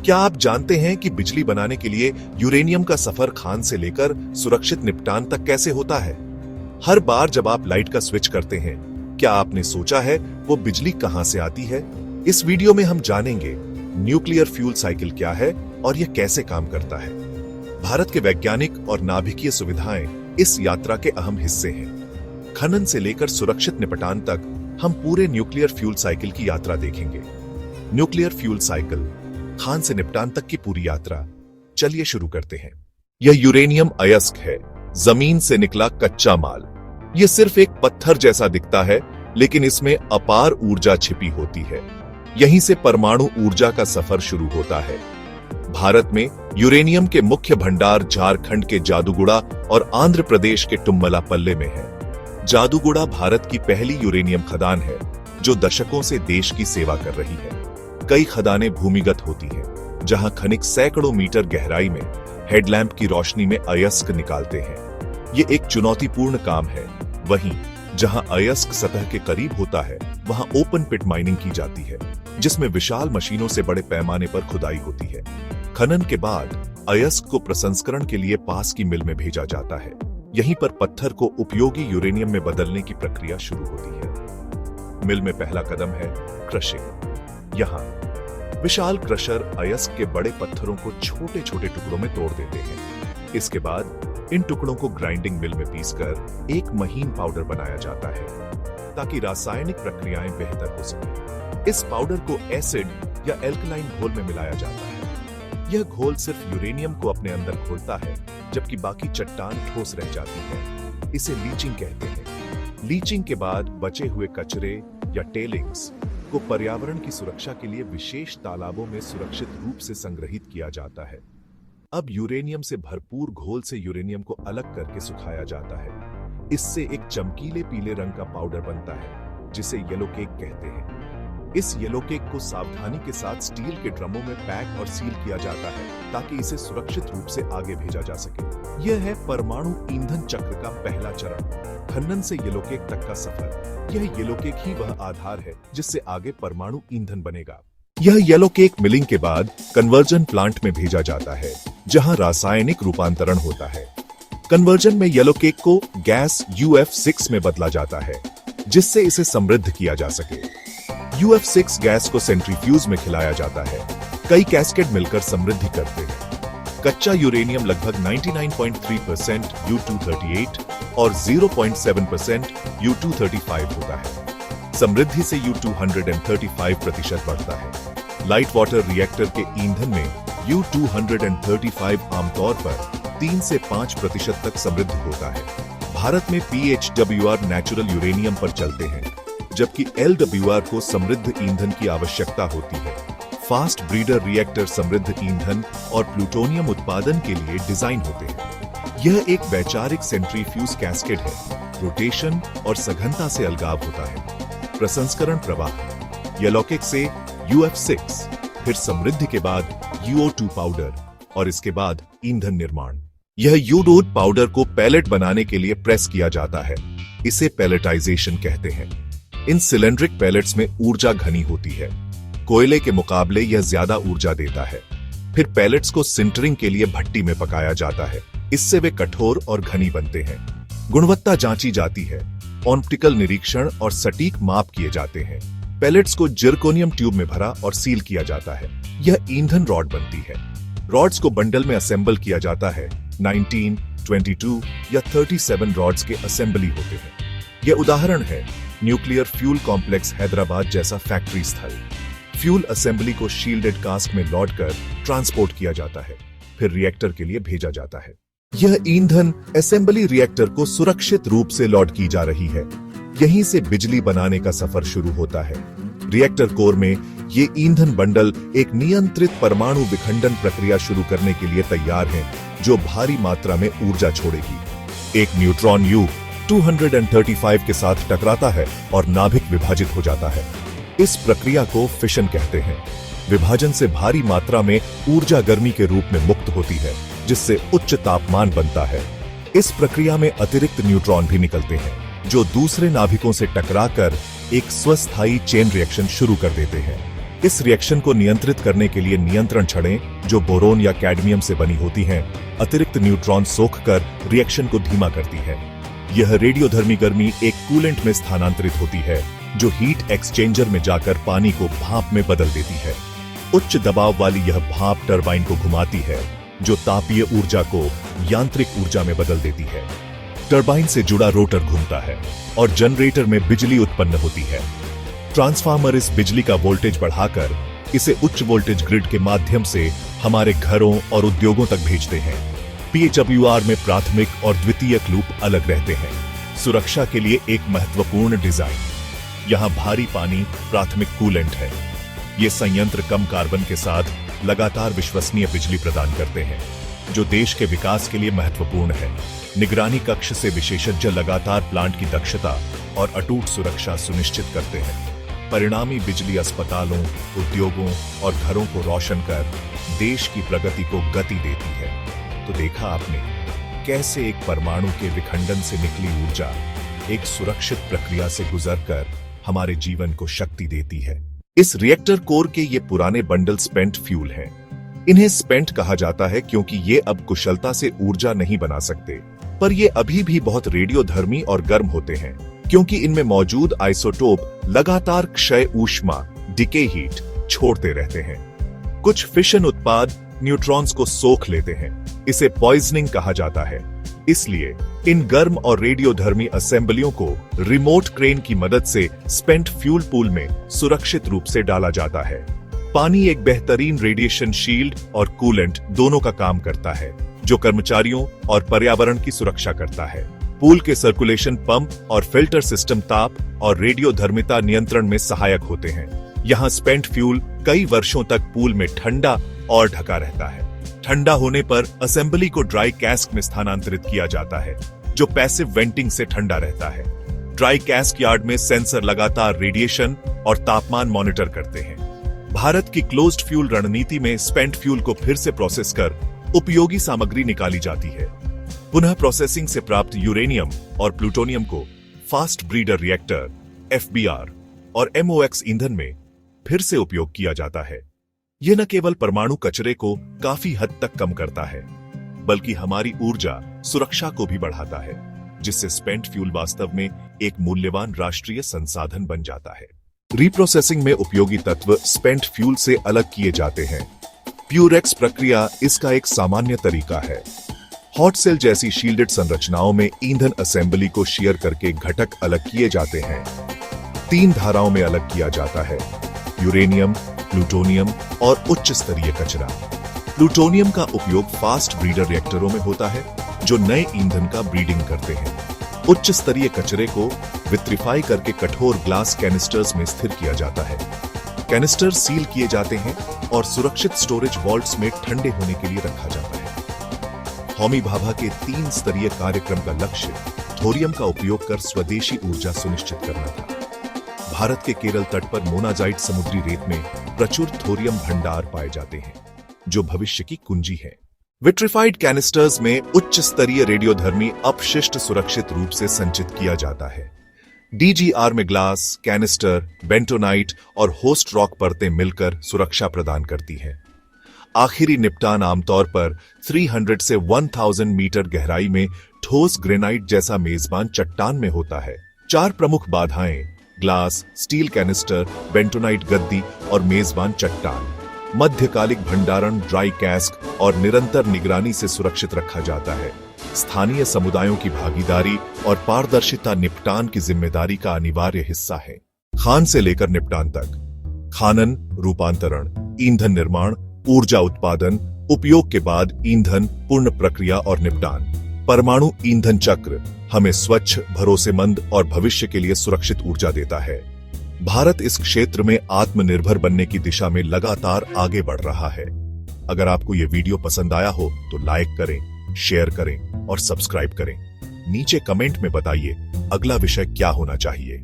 क्या आप जानते हैं कि बिजली बनाने के लिए यूरेनियम का सफर खान से लेकर सुरक्षित निपटान तक कैसे होता है? हर बार जब आप लाइट का स्विच करते हैं, क्या आपने सोचा है वो बिजली कहां से आती है? इस वीडियो में हम जानेंगे न्यूक्लियर फ्यूल साइकिल क्या है और यह कैसे काम करता है। भारत के वैज्ञानिक और नाभिकीय सुविधाएं इस यात्रा के अहम हिस्से हैं। खनन से लेकर सुरक्षित निपटान तक हम पूरे न्यूक्लियर फ्यूल साइकिल की यात्रा देखेंगे। न्यूक्लियर फ्यूल साइकिल, खान से निपटान तक की पूरी यात्रा। चलिए शुरू करते हैं। यह यूरेनियम अयस्क है, जमीन से निकला कच्चा माल। यह सिर्फ एक पत्थर जैसा दिखता है, लेकिन इसमें अपार ऊर्जा छिपी होती है। यहीं से परमाणु ऊर्जा का सफर शुरू होता है। भारत में यूरेनियम के मुख्य भंडार झारखंड के जादूगुड़ा और आंध्र प्रदेश के टुम्मलापल्ले में है। जादूगुड़ा भारत की पहली यूरेनियम खदान है, जो दशकों से देश की सेवा कर रही है। कई खदानें भूमिगत होती हैं, जहां खनिक सैकड़ों मीटर गहराई में हेडलैंप की रोशनी में अयस्क निकालते हैं। ये एक चुनौतीपूर्ण काम है। वहीं जहां अयस्क सतह के करीब होता है, वहां ओपन पिट माइनिंग की जाती है, जिसमें विशाल मशीनों से बड़े पैमाने पर खुदाई होती है। खनन के बाद अयस्क को प्रसंस्करण के लिए पास की मिल में भेजा जाता है। यहीं पर पत्थर को उपयोगी यूरेनियम में बदलने की प्रक्रिया शुरू होती है। मिल में पहला कदम है क्रशिंग। यहाँ विशाल क्रशर अयस्क के बड़े पत्थरों को छोटे छोटे टुकड़ों में तोड़ देते हैं। इसके बाद इन टुकड़ों को ग्राइंडिंग मिल में पीसकर एक महीन पाउडर बनाया जाता है, ताकि रासायनिक प्रक्रियाएं बेहतर हो सके। इस पाउडर को एसिड या एल्कलाइन घोल में मिलाया जाता है। यह घोल सिर्फ यूरेनियम को अपने अंदर घोलता है, जबकि बाकी चट्टान ठोस रह जाती है। इसे लीचिंग कहते हैं। लीचिंग के बाद बचे हुए कचरे या टेलिंग्स को पर्यावरण की सुरक्षा के लिए विशेष तालाबों में सुरक्षित रूप से संग्रहित किया जाता है। अब यूरेनियम से भरपूर घोल से यूरेनियम को अलग करके सुखाया जाता है। इससे एक चमकीले पीले रंग का पाउडर बनता है, जिसे येलो केक कहते हैं। इस येलो केक को सावधानी के साथ स्टील के ड्रमों में पैक और सील किया जाता है, ताकि इसे सुरक्षित रूप से आगे भेजा जा सके। यह है परमाणु ईंधन चक्र का पहला चरण, खनन से येलो केक तक का सफर। यह येलो केक ही वह आधार है जिससे आगे परमाणु ईंधन बनेगा। यह येलो केक मिलिंग के बाद कन्वर्जन प्लांट में भेजा जाता है, जहां रासायनिक रूपांतरण होता है। कन्वर्जन में येलो केक को गैस UF6 में बदला जाता है, जिससे इसे समृद्ध किया जा सके। UF6 गैस को सेंट्रीफ्यूज में खिलाया जाता है। कई कैस्केड मिलकर समृद्धि करते हैं। कच्चा यूरेनियम लगभग 99.3% U238 और 0.7% U235 होता है। समृद्धि से U235% बढ़ता है। लाइट वाटर रिएक्टर के ईंधन में U235 आमतौर पर 3 से 5% तक समृद्ध होता है। भारत में PHWR नेचुरल यूरेनियम पर चलते हैं, जबकि LWR को समृद्ध ईंधन की आवश्यकता होती है। फास्ट ब्रीडर रिएक्टर समृद्ध ईंधन और प्लूटोनियम उत्पादन के लिए डिजाइन होते हैं। यह एक वैचारिक सेंट्रीफ्यूज कैस्केड है। रोटेशन और सघनता से अलगाव होता है। प्रसंस्करण प्रवाह येलो केक से UF6, फिर समृद्धि के बाद UO2 पाउडर और इसके बाद ईंधन निर्माण। यह UO2 पाउडर को पैलेट बनाने के लिए प्रेस किया जाता है। इसे पैलेटाइजेशन कहते हैं। इन सिलेंड्रिक पैलेट्स में ऊर्जा घनी होती है। कोयले के मुकाबले यह ज्यादा ऊर्जा देता है। फिर पैलेट्स को सिंटरिंग के लिए भट्टी में पकाया जाता है। इससे वे कठोर और घनी बनते हैं। गुणवत्ता जांची जाती है। ऑप्टिकल निरीक्षण और सटीक माप किए जाते हैं। पैलेट्स को जिरकोनियम ट्यूब में भरा और सील किया जाता है। यह ईंधन रॉड बनती है। रॉड्स को बंडल में असेंबल किया जाता है। 19, 22 या 37 रॉड्स के असेंबली होते हैं। यह उदाहरण है न्यूक्लियर फ्यूल कॉम्प्लेक्स हैदराबाद जैसा फैक्ट्री स्थल। फ्यूल असेंबली को शील्डेड कास्ट में लौट कर ट्रांसपोर्ट किया जाता है, फिर रिएक्टर के लिए भेजा जाता है। यह ईंधन असेंबली रिएक्टर को सुरक्षित रूप से लौट की जा रही है। यहीं से बिजली बनाने का सफर शुरू होता है। रिएक्टर कोर में ये ईंधन बंडल एक नियंत्रित परमाणु विखंडन प्रक्रिया शुरू करने के लिए तैयार हैं, जो भारी मात्रा में ऊर्जा छोड़ेगी। एक न्यूट्रॉन U235 के साथ टकराता है और नाभिक विभाजित हो जाता है। इस प्रक्रिया को फिशन कहते हैं। विभाजन से भारी मात्रा में ऊर्जा गर्मी के रूप में मुक्त होती है, जिससे उच्च तापमान बनता है। इस प्रक्रिया में अतिरिक्त न्यूट्रॉन भी निकलते हैं, जो दूसरे नाभिकों से टकराकर एक स्वस्थायी चेन रिएक्शन शुरू कर देते हैं। इस रिएक्शन को नियंत्रित करने के लिए नियंत्रण छड़ें जो बोरोन या कैडमियम से बनी होती हैं, अतिरिक्त न्यूट्रॉन सोखकर रिएक्शन को धीमा करती है। यह रेडियोधर्मी गर्मी एक कूलेंट में स्थानांतरित होती है जो हीट एक्सचेंजर में जाकर पानी को भाप में बदल देती है। उच्च दबाव वाली यह भाप टरबाइन को घुमाती है जो तापीय ऊर्जा को यांत्रिक ऊर्जा में बदल देती है। टरबाइन से जुड़ा रोटर घूमता है और जनरेटर में बिजली उत्पन्न होती है। ट्रांसफार्मर इस बिजली का वोल्टेज बढ़ाकर इसे उच्च वोल्टेज ग्रिड के माध्यम से हमारे घरों और उद्योगों तक भेजते हैं। PHWR में प्राथमिक और द्वितीयक लूप अलग रहते हैं। सुरक्षा के लिए एक महत्वपूर्ण डिजाइन। यहां भारी पानी प्राथमिक कूलेंट है। ये संयंत्र कम कार्बन के साथ लगातार विश्वसनीय बिजली प्रदान करते हैं जो देश के विकास के लिए महत्वपूर्ण है। निगरानी कक्ष से विशेषज्ञ लगातार प्लांट की दक्षता और अटूट सुरक्षा सुनिश्चित करते हैं। परिणामी बिजली अस्पतालों, उद्योगों और घरों को रोशन कर देश की प्रगति को गति देती है। तो देखा आपने कैसे एक परमाणु के विखंडन से निकली ऊर्जा एक सुरक्षित प्रक्रिया से गुजरकर हमारे जीवन को शक्ति देती है। इस रिएक्टर कोर के ये पुराने बंडल स्पेंट फ्यूल हैं। इन्हें स्पेंट कहा जाता है क्योंकि ये अब कुशलता से ऊर्जा नहीं बना सकते, पर ये अभी भी बहुत रेडियोधर्मी और गर्म होते हैं क्योंकि इनमें मौजूद आइसोटोप लगातार क्षय ऊष्मा डिके हीट छोड़ते रहते हैं। कुछ फिशन उत्पाद न्यूट्रॉन्स को सोख लेते हैं। इसे पॉइजनिंग कहा जाता है। इसलिए इन गर्म और रेडियोधर्मी असेंबलियों को रिमोट क्रेन की मदद से स्पेंट फ्यूल पूल में सुरक्षित रूप से डाला जाता है। पानी एक बेहतरीन रेडिएशन शील्ड और कूलेंट दोनों का काम करता है जो कर्मचारियों और पर्यावरण की सुरक्षा करता है। पूल के सर्कुलेशन पंप और फिल्टर सिस्टम ताप और रेडियोधर्मिता नियंत्रण में सहायक होते हैं। यहाँ स्पेंट फ्यूल कई वर्षों तक पूल में ठंडा और ढका रहता है। ठंडा होने पर असेंबली को ड्राई कैस्क में स्थानांतरित किया जाता है जो पैसिव वेंटिंग से ठंडा रहता है। ड्राई कैस्क यार्ड में सेंसर लगातार रेडिएशन और तापमान मॉनिटर करते हैं। भारत की क्लोज्ड फ्यूल रणनीति में स्पेंट फ्यूल को फिर से प्रोसेस कर उपयोगी सामग्री निकाली जाती है। पुनः प्रोसेसिंग से प्राप्त यूरेनियम और प्लूटोनियम को फास्ट ब्रीडर रिएक्टर FBR और MOX ईंधन में फिर से उपयोग किया जाता है। यह न केवल परमाणु कचरे को काफी हद तक कम करता है बल्कि हमारी ऊर्जा सुरक्षा को भी बढ़ाता है, जिससे स्पेंट फ्यूल वास्तव में एक मूल्यवान राष्ट्रीय संसाधन बन जाता है। रीप्रोसेसिंग में उपयोगी तत्व स्पेंट फ्यूल से अलग किए जाते हैं। प्यूरेक्स प्रक्रिया इसका एक सामान्य तरीका है। हॉट सेल जैसी शील्डेड संरचनाओं में ईंधन असेंबली को शीयर करके घटक अलग किए जाते हैं। 3 धाराओं में अलग किया जाता है: यूरेनियम, प्लूटोनियम और उच्च स्तरीय कचरा। प्लूटोनियम का उपयोग फास्ट ब्रीडर रिएक्टरों में होता है जो नए ईंधन का ब्रीडिंग करते हैं। उच्च स्तरीय कचरे को विट्रिफाई करके कठोर ग्लास कैनिस्टर्स में स्थिर किया जाता है। कैनिस्टर सील किए जाते हैं और सुरक्षित स्टोरेज वॉल्ट्स में ठंडे होने के लिए रखा जाता है। होमी भाभा के 3 स्तरीय कार्यक्रम का लक्ष्य थोरियम का उपयोग कर स्वदेशी ऊर्जा सुनिश्चित करना था। भारत के केरल तट पर मोनाजाइट समुद्री रेत में प्रचुर थोरियम भंडार पाए जाते हैं जो भविष्य की कुंजी है। विट्रिफाइड कैनिस्टर्स में उच्च स्तरीय रेडियोधर्मी अपशिष्ट सुरक्षित रूप से संचित किया जाता है। DGR में ग्लास, कैनिस्टर, बेंटोनाइट और होस्ट रॉक परतें मिलकर सुरक्षा प्रदान करती हैं। आखिरी निपटान आमतौर पर 300 से 1000 मीटर गहराई में ठोस ग्रेनाइट जैसा मेजबान चट्टान में होता है। 4 प्रमुख बाधाएं ग्लास, स्टील कैनिस्टर, बेंटोनाइट गद्दी और मेजबान चट्टान। मध्यकालिक भंडारण ड्राई कैस्क और निरंतर निगरानी से सुरक्षित रखा जाता है। स्थानीय समुदायों की भागीदारी और पारदर्शिता निपटान की जिम्मेदारी का अनिवार्य हिस्सा है। खान से लेकर निपटान तक खानन, रूपांतरण, ईंधन निर्माण, ऊर्जा उत्पादन, उपयोग के बाद ईंधन, पूर्ण प्रक्रिया और निपटान। परमाणु ईंधन चक्र हमें स्वच्छ, भरोसेमंद और भविष्य के लिए सुरक्षित ऊर्जा देता है। भारत इस क्षेत्र में आत्मनिर्भर बनने की दिशा में लगातार आगे बढ़ रहा है। अगर आपको यह वीडियो पसंद आया हो तो लाइक करें, शेयर करें और सब्सक्राइब करें। नीचे कमेंट में बताइए अगला विषय क्या होना चाहिए।